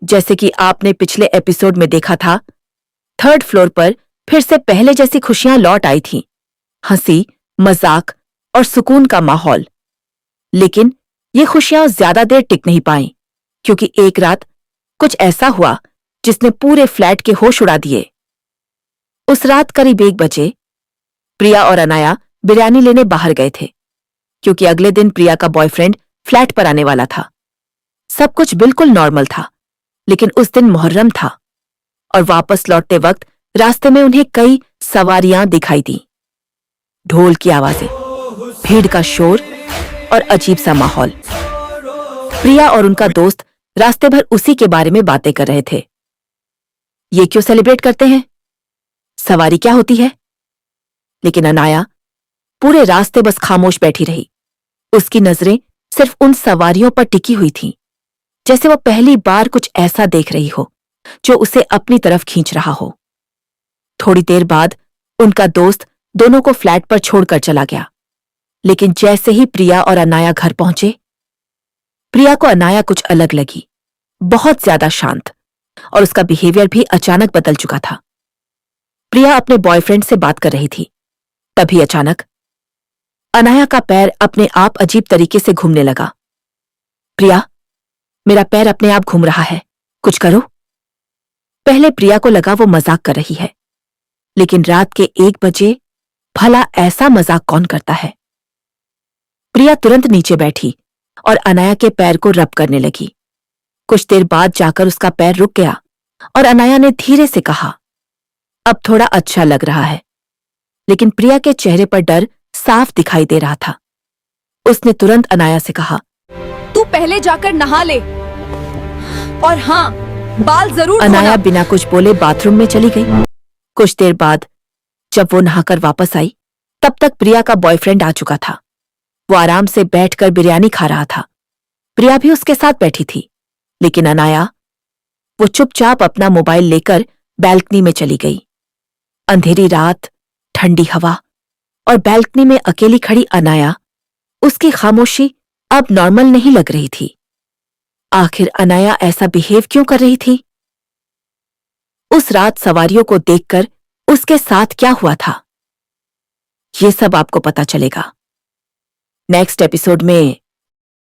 जैसे कि आपने पिछले एपिसोड में देखा था, थर्ड फ्लोर पर फिर से पहले जैसी खुशियां लौट आई थीं। हंसी, मजाक और सुकून का माहौल। लेकिन ये खुशियां ज्यादा देर टिक नहीं पाईं, क्योंकि एक रात कुछ ऐसा हुआ जिसने पूरे फ्लैट के होश उड़ा दिए। उस रात करीब 1 बजे प्रिया और अनाया बिरयानी लेने बाहर गए थे, क्योंकि अगले दिन प्रिया का बॉयफ्रेंड फ्लैट पर आने वाला था। सब कुछ बिल्कुल नॉर्मल था, लेकिन उस दिन मुहर्रम था और वापस लौटते वक्त रास्ते में उन्हें कई सवारियां दिखाई दी। ढोल की आवाजें, भीड़ का शोर और अजीब सा माहौल। प्रिया और उनका दोस्त रास्ते भर उसी के बारे में बातें कर रहे थे। ये क्यों सेलिब्रेट करते हैं? सवारी क्या होती है? लेकिन अनाया पूरे रास्ते बस खामोश बैठी रही। उसकी नजरें सिर्फ उन सवारियों पर टिकी हुई थीं, जैसे वो पहली बार कुछ ऐसा देख रही हो जो उसे अपनी तरफ खींच रहा हो। थोड़ी देर बाद उनका दोस्त दोनों को फ्लैट पर छोड़कर चला गया। लेकिन जैसे ही प्रिया और अनाया घर पहुंचे, प्रिया को अनाया कुछ अलग लगी, बहुत ज्यादा शांत, और उसका बिहेवियर भी अचानक बदल चुका था। प्रिया अपने बॉयफ्रेंड से बात कर रही थी, तभी अचानक अनाया का पैर अपने आप अजीब तरीके से घूमने लगा। प्रिया, मेरा पैर अपने आप घूम रहा है, कुछ करो। पहले प्रिया को लगा वो मजाक कर रही है, लेकिन रात के 1 बजे भला ऐसा मजाक कौन करता है? प्रिया तुरंत नीचे बैठी और अनाया के पैर को रब करने लगी। कुछ देर बाद जाकर उसका पैर रुक गया और अनाया ने धीरे से कहा, अब थोड़ा अच्छा लग रहा है। लेकिन प्रिया के चेहरे पर डर साफ दिखाई दे रहा था। उसने तुरंत अनाया से कहा, तू पहले जाकर नहा ले, और हाँ, बाल जरूर अनाया धोना। बिना कुछ बोले बाथरूम में चली गई। कुछ देर बाद जब वो नहाकर वापस आई, तब तक प्रिया का बॉयफ्रेंड आ चुका था। वो आराम से बैठकर बिरयानी खा रहा था। प्रिया भी उसके साथ बैठी थी, लेकिन अनाया, वो चुपचाप अपना मोबाइल लेकर बैल्कनी में चली गई। अंधेरी रात, ठंडी हवा और बैल्कनी में अकेली खड़ी अनाया, उसकी खामोशी अब नॉर्मल नहीं लग रही थी। आखिर अनाया ऐसा बिहेव क्यों कर रही थी? उस रात सवारियों को देखकर उसके साथ क्या हुआ था, ये सब आपको पता चलेगा नेक्स्ट एपिसोड में।